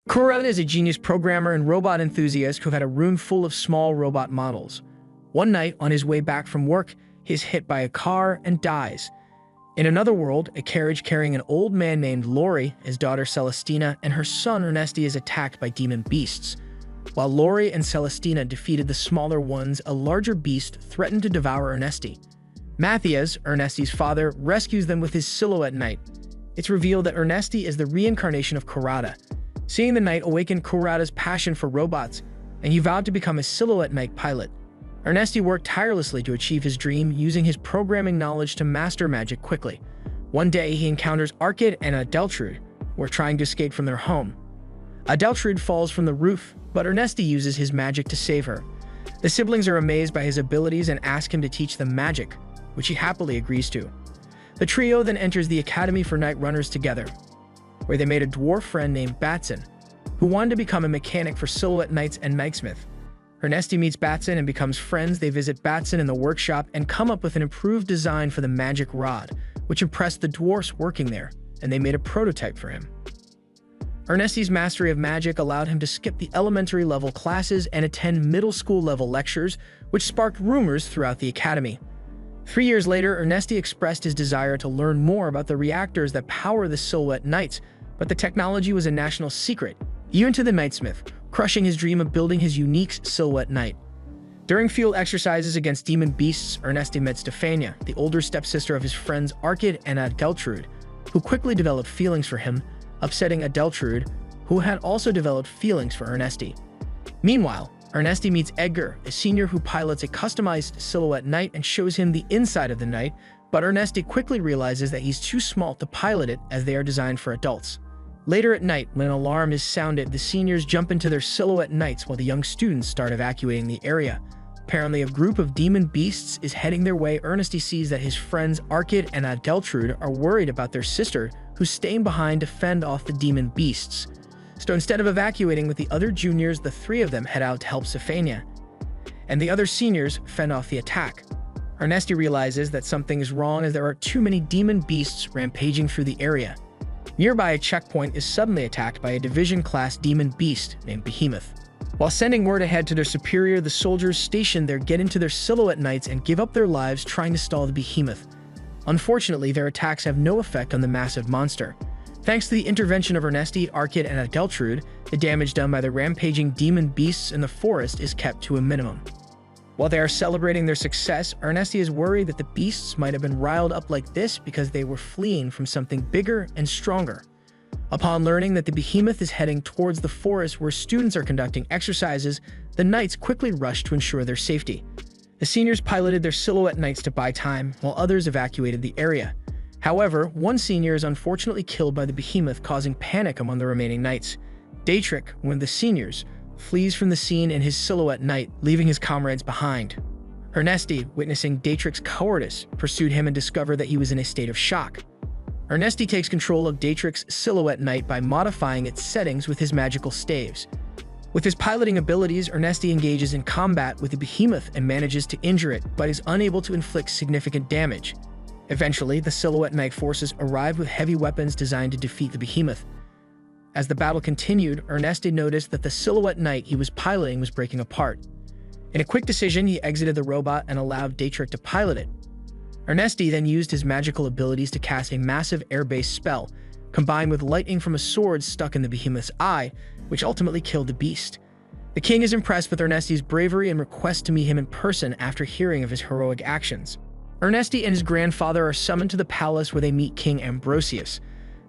Kurata is a genius programmer and robot enthusiast who had a room full of small robot models. One night, on his way back from work, he is hit by a car and dies. In another world, a carriage carrying an old man named Lori, his daughter Celestina, and her son Ernesti is attacked by demon beasts. While Lori and Celestina defeated the smaller ones, a larger beast threatened to devour Ernesti. Matthias, Ernesti's father, rescues them with his silhouette knight. It's revealed that Ernesti is the reincarnation of Kurata. Seeing the knight awakened Kurata's passion for robots, and he vowed to become a silhouette knight pilot. Ernesti worked tirelessly to achieve his dream, using his programming knowledge to master magic quickly. One day, he encounters Arkid and Adeltrude, who are trying to escape from their home. Adeltrude falls from the roof, but Ernesti uses his magic to save her. The siblings are amazed by his abilities and ask him to teach them magic, which he happily agrees to. The trio then enters the Academy for Night Runners together, where they made a dwarf friend named Batson, who wanted to become a mechanic for silhouette knights and knightsmith. Ernesti meets Batson and becomes friends. They visit Batson in the workshop and come up with an improved design for the magic rod, which impressed the dwarfs working there, and they made a prototype for him. Ernesti's mastery of magic allowed him to skip the elementary level classes and attend middle school level lectures, which sparked rumors throughout the academy. 3 years later, Ernesti expressed his desire to learn more about the reactors that power the silhouette knights, but the technology was a national secret, even to the knightsmith, crushing his dream of building his unique silhouette knight. During field exercises against demon beasts, Ernesti met Stefania, the older stepsister of his friends Arkid and Adeltrude, who quickly developed feelings for him, upsetting Adeltrude, who had also developed feelings for Ernesti. Meanwhile, Ernesti meets Edgar, a senior who pilots a customized silhouette knight and shows him the inside of the knight, but Ernesti quickly realizes that he's too small to pilot it as they are designed for adults. Later at night, when an alarm is sounded, the seniors jump into their silhouette knights while the young students start evacuating the area. Apparently, a group of demon beasts is heading their way. Ernesti sees that his friends Arkid and Adeltrude are worried about their sister, who's staying behind to fend off the demon beasts. So instead of evacuating with the other juniors, the three of them head out to help Stefania, and the other seniors fend off the attack. Ernesti realizes that something is wrong as there are too many demon beasts rampaging through the area. Nearby, a checkpoint is suddenly attacked by a division-class demon beast named Behemoth. While sending word ahead to their superior, the soldiers stationed there get into their silhouette knights and give up their lives trying to stall the Behemoth. Unfortunately, their attacks have no effect on the massive monster. Thanks to the intervention of Ernesti, Arkid, and Adeltrude, the damage done by the rampaging demon beasts in the forest is kept to a minimum. While they are celebrating their success, Ernesti is worried that the beasts might have been riled up like this because they were fleeing from something bigger and stronger. Upon learning that the Behemoth is heading towards the forest where students are conducting exercises, the knights quickly rush to ensure their safety. The seniors piloted their silhouette knights to buy time, while others evacuated the area. However, one senior is unfortunately killed by the Behemoth, causing panic among the remaining knights. Dietrich, one of the seniors, flees from the scene in his silhouette knight, leaving his comrades behind. Ernesti, witnessing Dietrich's cowardice, pursued him and discovered that he was in a state of shock. Ernesti takes control of Dietrich's silhouette knight by modifying its settings with his magical staves. With his piloting abilities, Ernesti engages in combat with the Behemoth and manages to injure it, but is unable to inflict significant damage. Eventually, the silhouette knight forces arrive with heavy weapons designed to defeat the Behemoth. As the battle continued, Ernesti noticed that the silhouette knight he was piloting was breaking apart. In a quick decision, he exited the robot and allowed Dietrich to pilot it. Ernesti then used his magical abilities to cast a massive air-based spell, combined with lightning from a sword stuck in the Behemoth's eye, which ultimately killed the beast. The king is impressed with Ernesti's bravery and requests to meet him in person after hearing of his heroic actions. Ernesti and his grandfather are summoned to the palace where they meet King Ambrosius.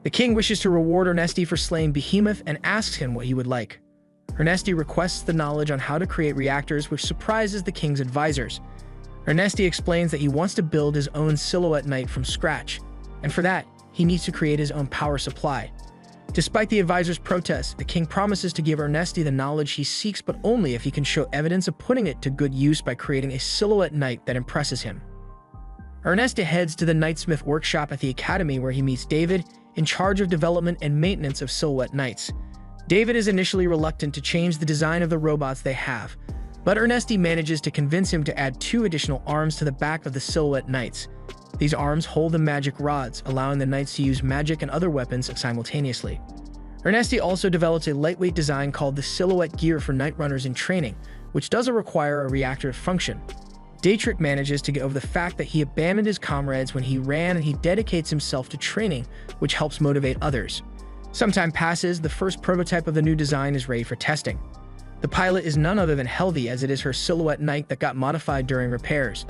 The king wishes to reward Ernesti for slaying Behemoth and asks him what he would like. Ernesti requests the knowledge on how to create reactors, which surprises the king's advisors. Ernesti explains that he wants to build his own silhouette knight from scratch, and for that, he needs to create his own power supply. Despite the advisor's protests, the king promises to give Ernesti the knowledge he seeks, but only if he can show evidence of putting it to good use by creating a silhouette knight that impresses him. Ernesti heads to the knightsmith workshop at the academy where he meets David, in charge of development and maintenance of silhouette knights. David is initially reluctant to change the design of the robots they have, but Ernesti manages to convince him to add 2 additional arms to the back of the silhouette knights. These arms hold the magic rods, allowing the knights to use magic and other weapons simultaneously. Ernesti also develops a lightweight design called the Silhouette Gear for night runners in training, which doesn't require a reactor to function. Dietrich manages to get over the fact that he abandoned his comrades when he ran, and he dedicates himself to training, which helps motivate others. Some time passes, the first prototype of the new design is ready for testing. The pilot is none other than Helvi, as it is her Silhouette Knight that got modified during repairs.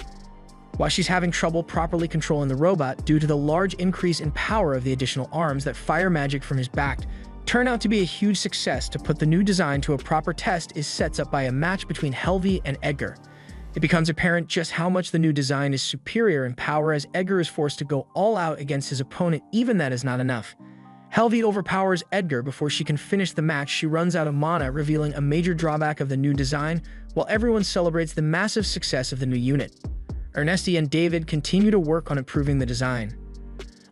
While she's having trouble properly controlling the robot due to the large increase in power of the additional arms that fire magic from his back, turn out to be a huge success. To put the new design to a proper test is set up by a match between Helvi and Edgar. It becomes apparent just how much the new design is superior in power, as Edgar is forced to go all out against his opponent. Even that is not enough. Helvi overpowers Edgar before she can finish the match. She runs out of mana, revealing a major drawback of the new design, while everyone celebrates the massive success of the new unit. Ernesti and David continue to work on improving the design.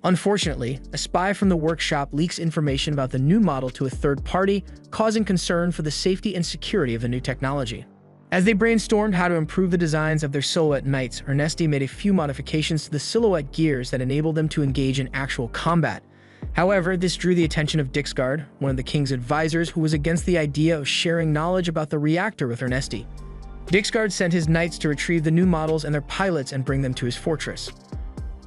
Unfortunately, a spy from the workshop leaks information about the new model to a third party, causing concern for the safety and security of the new technology. As they brainstormed how to improve the designs of their Silhouette Knights, Ernesti made a few modifications to the Silhouette gears that enabled them to engage in actual combat. However, this drew the attention of Dixgard, one of the king's advisors, who was against the idea of sharing knowledge about the reactor with Ernesti. Dixgard sent his knights to retrieve the new models and their pilots and bring them to his fortress.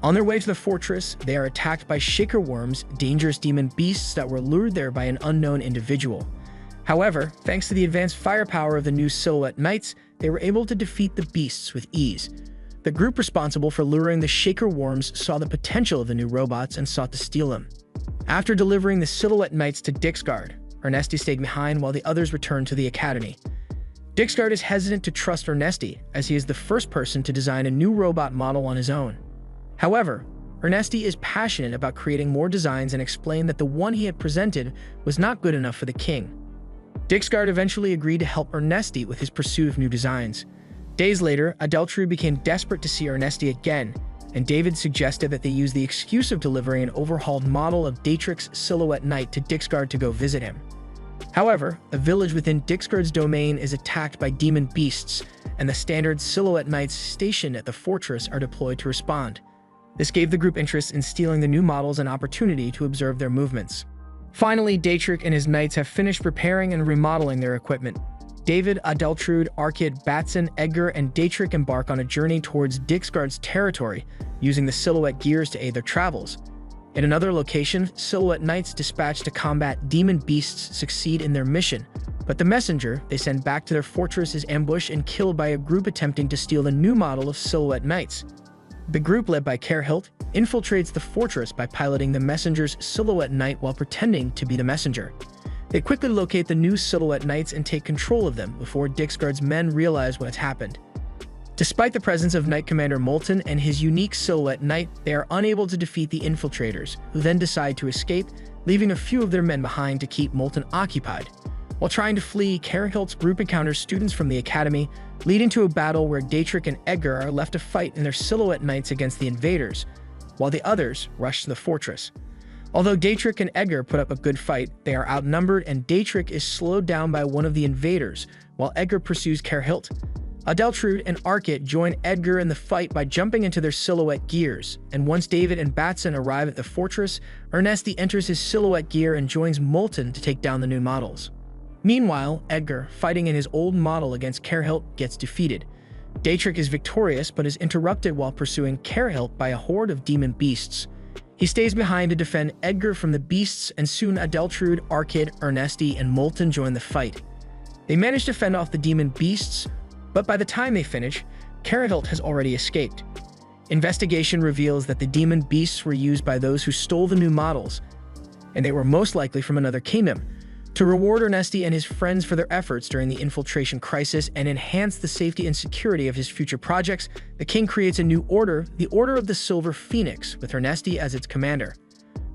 On their way to the fortress, they are attacked by shaker worms, dangerous demon beasts that were lured there by an unknown individual. However, thanks to the advanced firepower of the new Silhouette Knights, they were able to defeat the beasts with ease. The group responsible for luring the shaker worms saw the potential of the new robots and sought to steal them. After delivering the Silhouette Knights to Dixgard, Ernesti stayed behind while the others returned to the academy. Dixgard is hesitant to trust Ernesti, as he is the first person to design a new robot model on his own. However, Ernesti is passionate about creating more designs and explained that the one he had presented was not good enough for the king. Dixgard eventually agreed to help Ernesti with his pursuit of new designs. Days later, Adeltrud became desperate to see Ernesti again, and David suggested that they use the excuse of delivering an overhauled model of Dietrich's Silhouette Knight to Dixgard to go visit him. However, a village within Dixgard's domain is attacked by demon beasts, and the standard Silhouette Knights stationed at the fortress are deployed to respond. This gave the group interest in stealing the new models an opportunity to observe their movements. Finally, Dietrich and his knights have finished repairing and remodeling their equipment. David, Adeltrud, Arkid, Batson, Edgar, and Dietrich embark on a journey towards Dixgard's territory, using the Silhouette gears to aid their travels. In another location, Silhouette Knights dispatched to combat demon beasts succeed in their mission, but the messenger they send back to their fortress is ambushed and killed by a group attempting to steal the new model of Silhouette Knights. The group, led by Kerhilt, infiltrates the fortress by piloting the messenger's Silhouette Knight while pretending to be the messenger. They quickly locate the new Silhouette Knights and take control of them before Dixgard's men realize what has happened. Despite the presence of Knight Commander Molten and his unique Silhouette Knight, they are unable to defeat the infiltrators, who then decide to escape, leaving a few of their men behind to keep Molten occupied. While trying to flee, Kerhilt's group encounters students from the academy, leading to a battle where Dietrich and Edgar are left to fight in their Silhouette Knights against the invaders, while the others rush to the fortress. Although Dietrich and Edgar put up a good fight, they are outnumbered and Dietrich is slowed down by one of the invaders, while Edgar pursues Kerhilt. Adeltrud and Arkit join Edgar in the fight by jumping into their Silhouette gears, and once David and Batson arrive at the fortress, Ernesti enters his Silhouette gear and joins Molten to take down the new models. Meanwhile, Edgar, fighting in his old model against Kerhilt, gets defeated. Dietrich is victorious but is interrupted while pursuing Kerhilt by a horde of demon beasts. He stays behind to defend Edgar from the beasts, and soon Adeltrud, Arkid, Ernesti, and Molten join the fight. They manage to fend off the demon beasts, but by the time they finish, Kerhilt has already escaped. Investigation reveals that the demon beasts were used by those who stole the new models, and they were most likely from another kingdom. To reward Ernesti and his friends for their efforts during the infiltration crisis and enhance the safety and security of his future projects, the king creates a new order, the Order of the Silver Phoenix, with Ernesti as its commander.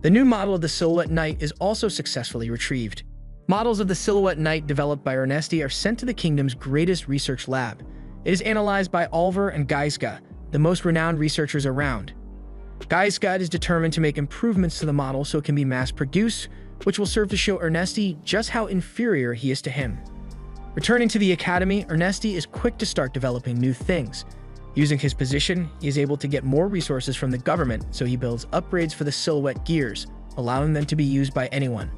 The new model of the Silhouette Knight is also successfully retrieved. Models of the Silhouette Knight developed by Ernesti are sent to the kingdom's greatest research lab. It is analyzed by Alvar and Geiska, the most renowned researchers around. Geiska is determined to make improvements to the model so it can be mass-produced, which will serve to show Ernesti just how inferior he is to him. Returning to the academy, Ernesti is quick to start developing new things. Using his position, he is able to get more resources from the government, so he builds upgrades for the Silhouette gears, allowing them to be used by anyone.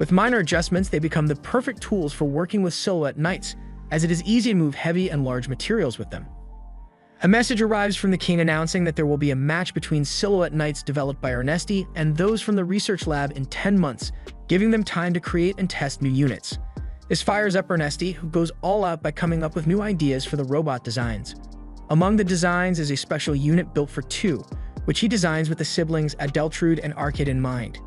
With minor adjustments, they become the perfect tools for working with silhouette knights, as it is easy to move heavy and large materials with them. A message arrives from the king announcing that there will be a match between silhouette knights developed by Ernesti and those from the research lab in 10 months, giving them time to create and test new units. This fires up Ernesti, who goes all out by coming up with new ideas for the robot designs. Among the designs is a special unit built for two, which he designs with the siblings Adeltrude and Arkid in mind.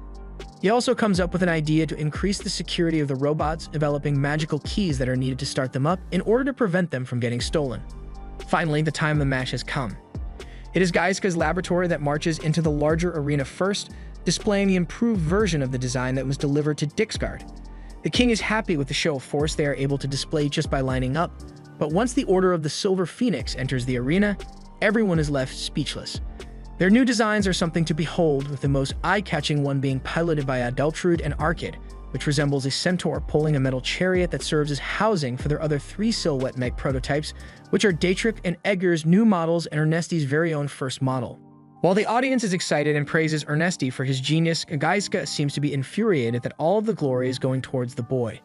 He also comes up with an idea to increase the security of the robots, developing magical keys that are needed to start them up in order to prevent them from getting stolen. Finally, the time of the match has come. It is Gaiska's laboratory that marches into the larger arena first, displaying the improved version of the design that was delivered to Dixgard. The king is happy with the show of force they are able to display just by lining up, but once the Order of the Silver Phoenix enters the arena, everyone is left speechless. Their new designs are something to behold, with the most eye-catching one being piloted by Adeltrude and Arkid, which resembles a centaur pulling a metal chariot that serves as housing for their other three silhouette knight prototypes, which are Dietrich and Edgar's new models and Ernesti's very own first model. While the audience is excited and praises Ernesti for his genius, Gaiska seems to be infuriated that all of the glory is going towards the boy.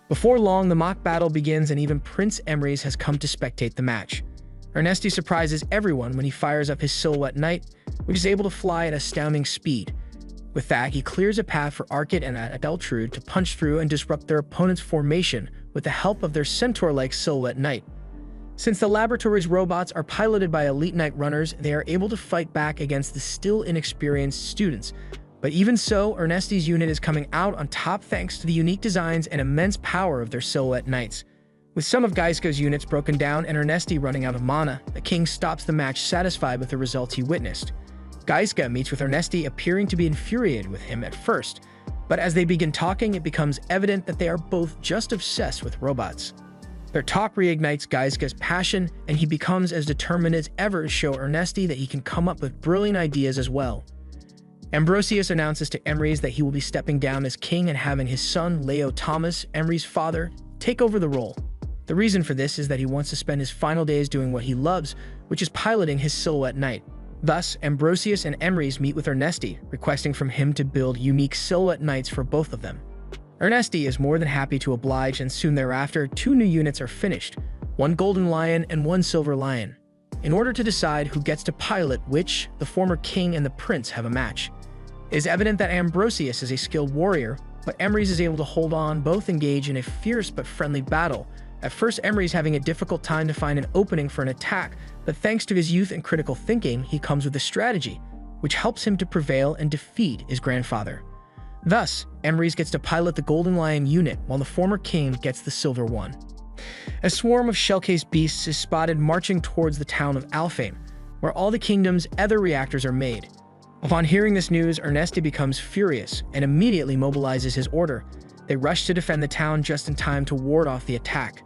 Before long, the mock battle begins and even Prince Emrys has come to spectate the match. Ernesti surprises everyone when he fires up his silhouette knight, which is able to fly at astounding speed. With that, he clears a path for Arkid and Adeltrude to punch through and disrupt their opponent's formation with the help of their centaur-like silhouette knight. Since the laboratory's robots are piloted by elite knight runners, they are able to fight back against the still inexperienced students. But even so, Ernesti's unit is coming out on top thanks to the unique designs and immense power of their silhouette knights. With some of Gaiska's units broken down and Ernesti running out of mana, the king stops the match satisfied with the results he witnessed. Gaiska meets with Ernesti, appearing to be infuriated with him at first, but as they begin talking, it becomes evident that they are both just obsessed with robots. Their talk reignites Gaiska's passion, and he becomes as determined as ever to show Ernesti that he can come up with brilliant ideas as well. Ambrosius announces to Emrys that he will be stepping down as king and having his son, Leo Thomas, Emrys' father, take over the role. The reason for this is that he wants to spend his final days doing what he loves, which is piloting his silhouette knight. Thus, Ambrosius and Emrys meet with Ernesti, requesting from him to build unique silhouette knights for both of them. Ernesti is more than happy to oblige, and soon thereafter, two new units are finished, one golden lion and one silver lion. In order to decide who gets to pilot which, the former king and the prince have a match. It is evident that Ambrosius is a skilled warrior, but Emrys is able to hold on, both engage in a fierce but friendly battle. At first, Emrys having a difficult time to find an opening for an attack, but thanks to his youth and critical thinking, he comes with a strategy, which helps him to prevail and defeat his grandfather. Thus, Emrys gets to pilot the Golden Lion unit, while the former king gets the silver one. A swarm of shellcase beasts is spotted marching towards the town of Alfheim, where all the kingdom's ether reactors are made. Upon hearing this news, Ernesti becomes furious and immediately mobilizes his order. They rush to defend the town just in time to ward off the attack.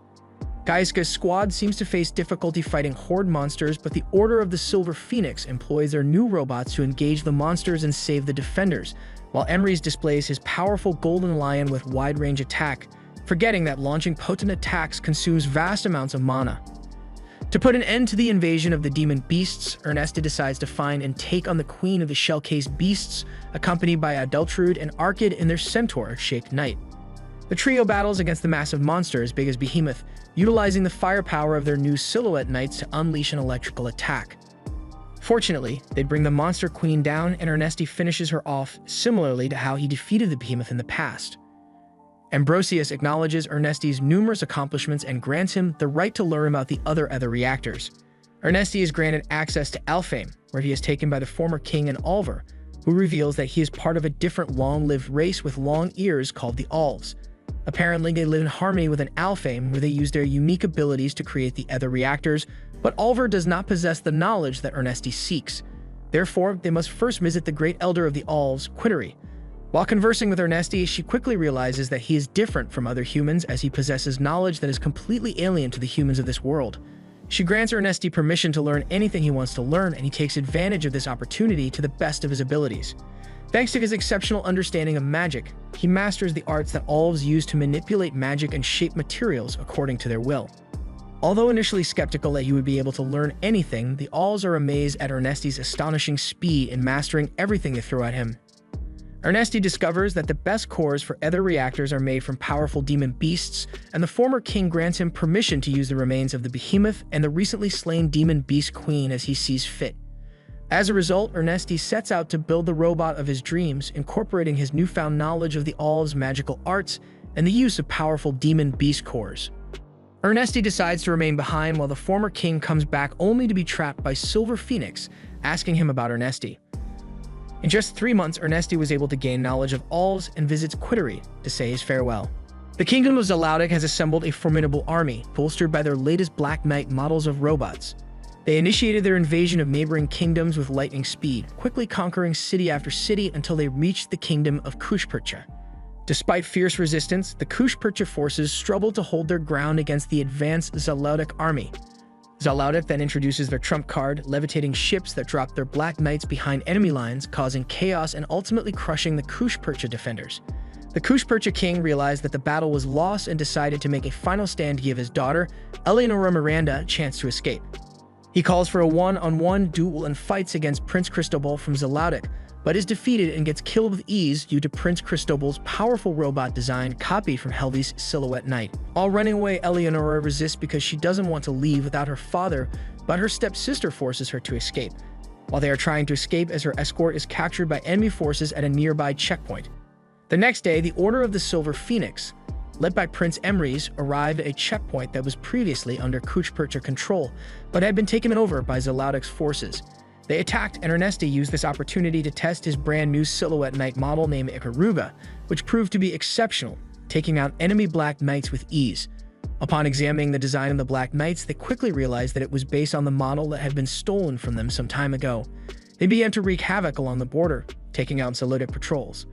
Gaiska's squad seems to face difficulty fighting horde monsters, but the Order of the Silver Phoenix employs their new robots to engage the monsters and save the defenders, while Emrys displays his powerful Golden Lion with wide-range attack, forgetting that launching potent attacks consumes vast amounts of mana. To put an end to the invasion of the demon beasts, Ernesti decides to find and take on the queen of the shellcase beasts, accompanied by Adeltrude and Arkid in their centaur-shaped knight. The trio battles against the massive monster as big as Behemoth, utilizing the firepower of their new silhouette knights to unleash an electrical attack. Fortunately, they bring the monster queen down, and Ernesti finishes her off similarly to how he defeated the Behemoth in the past. Ambrosius acknowledges Ernesti's numerous accomplishments and grants him the right to learn about the other reactors. Ernesti is granted access to Alfheim, where he is taken by the former king and Alvar, who reveals that he is part of a different long-lived race with long ears called the Alves. Apparently, they live in harmony with an Alfheim where they use their unique abilities to create the ether reactors, but Alvar does not possess the knowledge that Ernesti seeks. Therefore, they must first visit the great elder of the Alves, Quittery. While conversing with Ernesti, she quickly realizes that he is different from other humans as he possesses knowledge that is completely alien to the humans of this world. She grants Ernesti permission to learn anything he wants to learn, and he takes advantage of this opportunity to the best of his abilities. Thanks to his exceptional understanding of magic, he masters the arts that Alves use to manipulate magic and shape materials according to their will. Although initially skeptical that he would be able to learn anything, the Alves are amazed at Ernesti's astonishing speed in mastering everything they throw at him. Ernesti discovers that the best cores for other reactors are made from powerful demon beasts, and the former king grants him permission to use the remains of the behemoth and the recently slain demon beast queen as he sees fit. As a result, Ernesti sets out to build the robot of his dreams, incorporating his newfound knowledge of the All's magical arts and the use of powerful demon beast cores. Ernesti decides to remain behind while the former king comes back only to be trapped by Silver Phoenix, asking him about Ernesti. In just 3 months, Ernesti was able to gain knowledge of Alls and visits Quittery to say his farewell. The Kingdom of Zalaudic has assembled a formidable army, bolstered by their latest Black Knight models of robots. They initiated their invasion of neighboring kingdoms with lightning speed, quickly conquering city after city until they reached the kingdom of Kushpercha. Despite fierce resistance, the Kushpercha forces struggled to hold their ground against the advanced Zalaudic army. Zalaudic then introduces their trump card, levitating ships that drop their Black Knights behind enemy lines, causing chaos and ultimately crushing the Kushpercha defenders. The Kushpercha king realized that the battle was lost and decided to make a final stand to give his daughter, Eleonora Miranda, a chance to escape. He calls for a one-on-one duel and fights against Prince Cristobal from Zalaudic, but is defeated and gets killed with ease due to Prince Cristobal's powerful robot design copied from Helvi's Silhouette Knight. While running away, Eleonora resists because she doesn't want to leave without her father, but her stepsister forces her to escape. While they are trying to escape, as her escort is captured by enemy forces at a nearby checkpoint. The next day, the Order of the Silver Phoenix, led by Prince Emrys, arrived at a checkpoint that was previously under Kushpercha control, but had been taken over by Zalaudic's forces. They attacked, and Ernesti used this opportunity to test his brand new Silhouette Knight model named Ikaruga, which proved to be exceptional, taking out enemy Black Knights with ease. Upon examining the design of the Black Knights, they quickly realized that it was based on the model that had been stolen from them some time ago. They began to wreak havoc along the border, taking out Zalaudic patrols.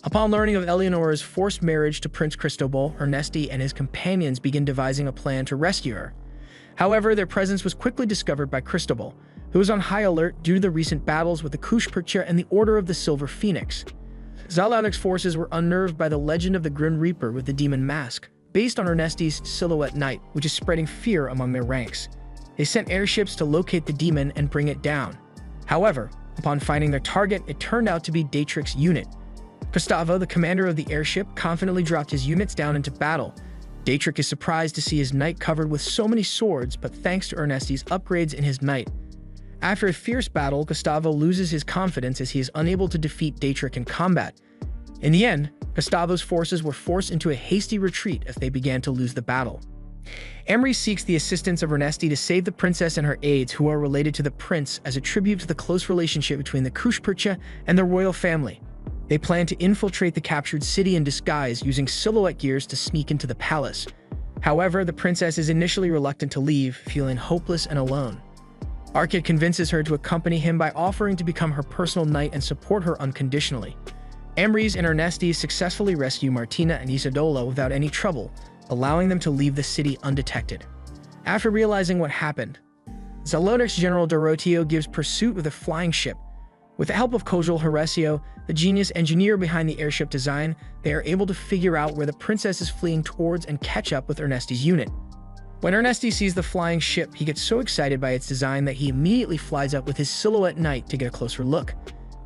Upon learning of Eleonora's forced marriage to Prince Cristobal, Ernesti and his companions begin devising a plan to rescue her. However, their presence was quickly discovered by Cristobal, who was on high alert due to the recent battles with the Kushpercha and the Order of the Silver Phoenix. Zalaudic's forces were unnerved by the legend of the Grim Reaper with the demon mask, based on Ernesti's Silhouette Knight, which is spreading fear among their ranks. They sent airships to locate the demon and bring it down. However, upon finding their target, it turned out to be Datrix's unit. Gustavo, the commander of the airship, confidently dropped his units down into battle. Datrix is surprised to see his knight covered with so many swords, but thanks to Ernesti's upgrades in his knight. After a fierce battle, Gustavo loses his confidence as he is unable to defeat Datrix in combat. In the end, Gustavo's forces were forced into a hasty retreat as they began to lose the battle. Emrys seeks the assistance of Ernesti to save the princess and her aides, who are related to the prince, as a tribute to the close relationship between the Kushpercha and the royal family. They plan to infiltrate the captured city in disguise, using silhouette gears to sneak into the palace. However, the princess is initially reluctant to leave, feeling hopeless and alone. Arkid convinces her to accompany him by offering to become her personal knight and support her unconditionally. Emrys and Ernesti successfully rescue Martina and Isadola without any trouble, allowing them to leave the city undetected. After realizing what happened, Zalaudic's General Dorotio gives pursuit with a flying ship. With the help of Kojal Horacio, the genius engineer behind the airship design, they are able to figure out where the princess is fleeing towards and catch up with Ernesti's unit. When Ernesti sees the flying ship, he gets so excited by its design that he immediately flies up with his Silhouette Knight to get a closer look.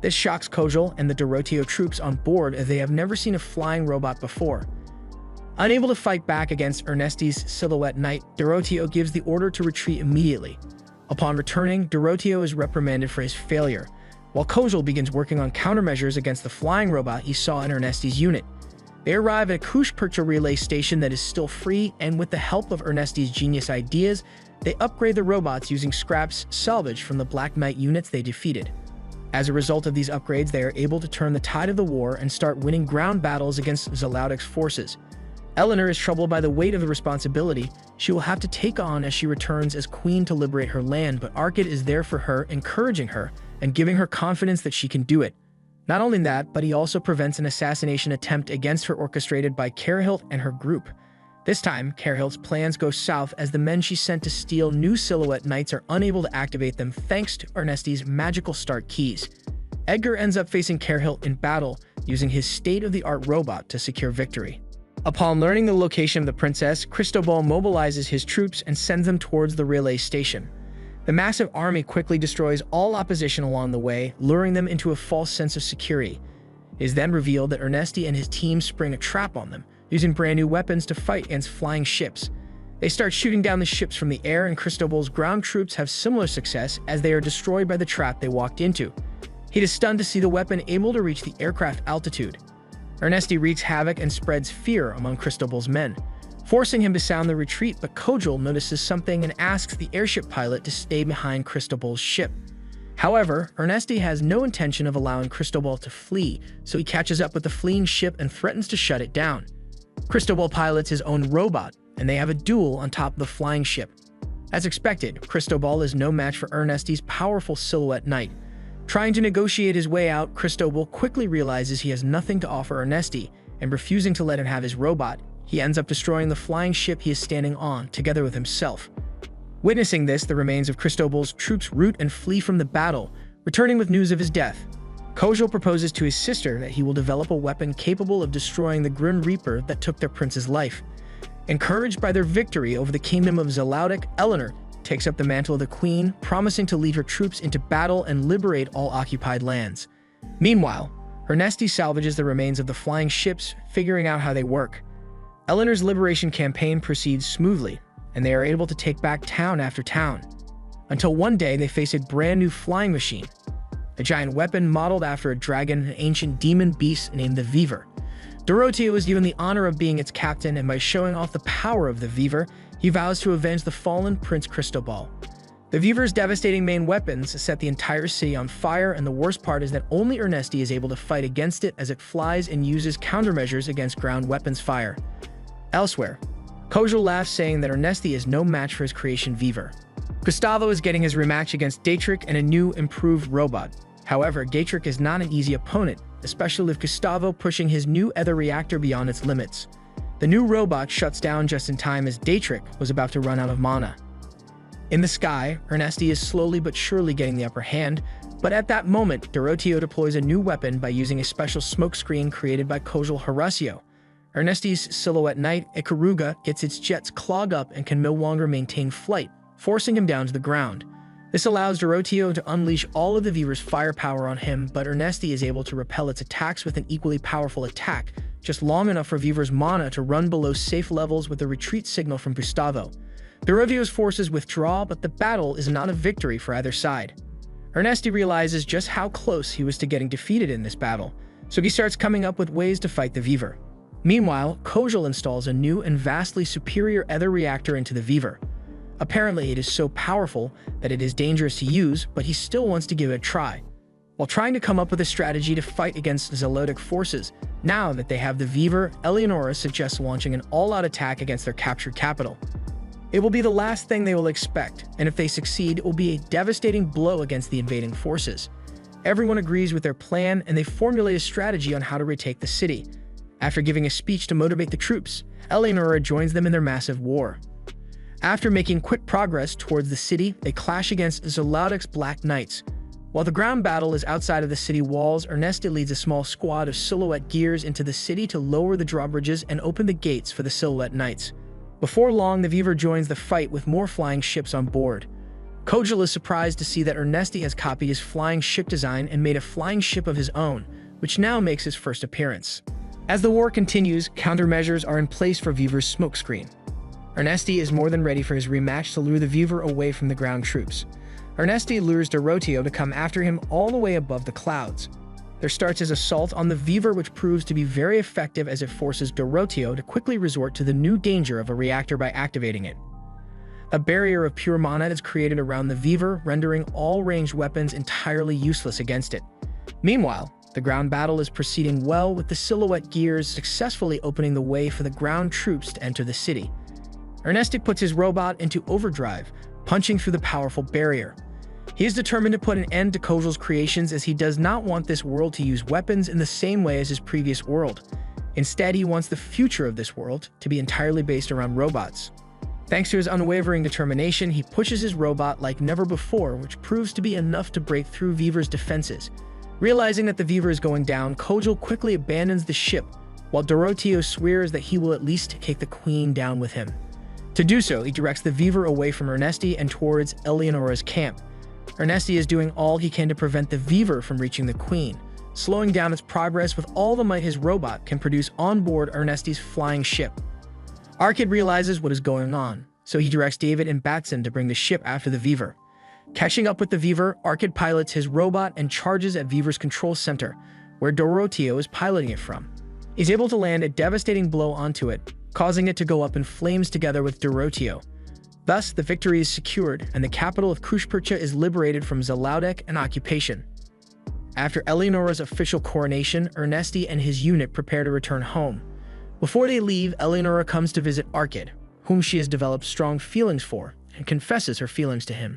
This shocks Kojal and the Dorotio troops on board, as they have never seen a flying robot before. Unable to fight back against Ernesti's Silhouette Knight, Dorotio gives the order to retreat immediately. Upon returning, Dorotio is reprimanded for his failure, while Kojal begins working on countermeasures against the flying robot he saw in Ernesti's unit. They arrive at a Kushpercha relay station that is still free, and with the help of Ernesti's genius ideas, they upgrade the robots using scraps salvaged from the Black Knight units they defeated. As a result of these upgrades, they are able to turn the tide of the war and start winning ground battles against Zalaudic's forces. Eleanor is troubled by the weight of the responsibility she will have to take on as she returns as queen to liberate her land, but Arkid is there for her, encouraging her and giving her confidence that she can do it. Not only that, but he also prevents an assassination attempt against her orchestrated by Carhilt and her group. This time, Carhilt's plans go south as the men she sent to steal new Silhouette Knights are unable to activate them thanks to Ernesti's magical start keys. Edgar ends up facing Carhilt in battle, using his state-of-the-art robot to secure victory. Upon learning the location of the princess, Cristobal mobilizes his troops and sends them towards the relay station. The massive army quickly destroys all opposition along the way, luring them into a false sense of security. It is then revealed that Ernesti and his team spring a trap on them, using brand new weapons to fight against flying ships. They start shooting down the ships from the air, and Cristobal's ground troops have similar success as they are destroyed by the trap they walked into. He is stunned to see the weapon able to reach the aircraft altitude. Ernesti wreaks havoc and spreads fear among Cristobal's men, forcing him to sound the retreat, but Kojal notices something and asks the airship pilot to stay behind Cristobal's ship. However, Ernesti has no intention of allowing Cristobal to flee, so he catches up with the fleeing ship and threatens to shut it down. Cristobal pilots his own robot, and they have a duel on top of the flying ship. As expected, Cristobal is no match for Ernesti's powerful silhouette knight. Trying to negotiate his way out, Cristobal quickly realizes he has nothing to offer Ernesti, and refusing to let him have his robot, he ends up destroying the flying ship he is standing on, together with himself. Witnessing this, the remains of Cristobal's troops rout and flee from the battle, returning with news of his death. Kojal proposes to his sister that he will develop a weapon capable of destroying the Grim Reaper that took their prince's life. Encouraged by their victory over the kingdom of Zalaudic, Eleanor takes up the mantle of the queen, promising to lead her troops into battle and liberate all occupied lands. Meanwhile, Ernesti salvages the remains of the flying ships, figuring out how they work. Eleanor's liberation campaign proceeds smoothly, and they are able to take back town after town, until one day they face a brand new flying machine, a giant weapon modeled after a dragon and ancient demon beast named the Weaver. Doroteo is given the honor of being its captain, and by showing off the power of the Weaver, he vows to avenge the fallen Prince Cristobal. The Weaver's devastating main weapons set the entire city on fire, and the worst part is that only Ernesti is able to fight against it as it flies and uses countermeasures against ground weapons fire. Elsewhere, Kojal laughs, saying that Ernesti is no match for his creation Weaver. Gustavo is getting his rematch against Dietrich and a new, improved robot. However, Dietrich is not an easy opponent, especially with Gustavo pushing his new ether reactor beyond its limits. The new robot shuts down just in time as Dietrich was about to run out of mana. In the sky, Ernesti is slowly but surely getting the upper hand, but at that moment, Doroteo deploys a new weapon by using a special smokescreen created by Kojal Horacio. Ernesti's silhouette knight, Ikaruga, gets its jets clog up and can no longer maintain flight, forcing him down to the ground. This allows Doroteo to unleash all of the Weaver's firepower on him, but Ernesti is able to repel its attacks with an equally powerful attack, just long enough for Weaver's mana to run below safe levels with a retreat signal from Gustavo. Doroteo's forces withdraw, but the battle is not a victory for either side. Ernesti realizes just how close he was to getting defeated in this battle, so he starts coming up with ways to fight the Weaver. Meanwhile, Kojal installs a new and vastly superior ether reactor into the Weaver. Apparently, it is so powerful that it is dangerous to use, but he still wants to give it a try. While trying to come up with a strategy to fight against Zalaudic forces, now that they have the Weaver, Eleonora suggests launching an all-out attack against their captured capital. It will be the last thing they will expect, and if they succeed, it will be a devastating blow against the invading forces. Everyone agrees with their plan, and they formulate a strategy on how to retake the city. After giving a speech to motivate the troops, Eleonora joins them in their massive war. After making quick progress towards the city, they clash against Zalaudic's Black Knights. While the ground battle is outside of the city walls, Ernesti leads a small squad of Silhouette Gears into the city to lower the drawbridges and open the gates for the Silhouette Knights. Before long, the Weaver joins the fight with more flying ships on board. Kojal is surprised to see that Ernesti has copied his flying ship design and made a flying ship of his own, which now makes his first appearance. As the war continues, countermeasures are in place for Weaver's smokescreen. Ernesti is more than ready for his rematch to lure the Weaver away from the ground troops. Ernesti lures Doroteo to come after him all the way above the clouds. There starts his assault on the Weaver, which proves to be very effective as it forces Doroteo to quickly resort to the new danger of a reactor by activating it. A barrier of pure mana is created around the Weaver, rendering all ranged weapons entirely useless against it. Meanwhile, the ground battle is proceeding well, with the Silhouette Gears successfully opening the way for the ground troops to enter the city. Ernesti puts his robot into overdrive, punching through the powerful barrier. He is determined to put an end to Kojal's creations, as he does not want this world to use weapons in the same way as his previous world. Instead, he wants the future of this world to be entirely based around robots. Thanks to his unwavering determination, he pushes his robot like never before, which proves to be enough to break through Weaver's defenses. Realizing that the Weaver is going down, Kojal quickly abandons the ship, while Doroteo swears that he will at least take the queen down with him. To do so, he directs the Weaver away from Ernesti and towards Eleonora's camp. Ernesti is doing all he can to prevent the Weaver from reaching the queen, slowing down its progress with all the might his robot can produce on board Ernesti's flying ship. Arkid realizes what is going on, so he directs David and Batson to bring the ship after the Weaver. Catching up with the Weaver, Arkid pilots his robot and charges at Weaver's control center, where Dorotio is piloting it from. He's able to land a devastating blow onto it, causing it to go up in flames together with Dorotio. Thus, the victory is secured, and the capital of Krushpercha is liberated from Zalaudek and occupation. After Eleonora's official coronation, Ernesti and his unit prepare to return home. Before they leave, Eleonora comes to visit Arkid, whom she has developed strong feelings for, and confesses her feelings to him.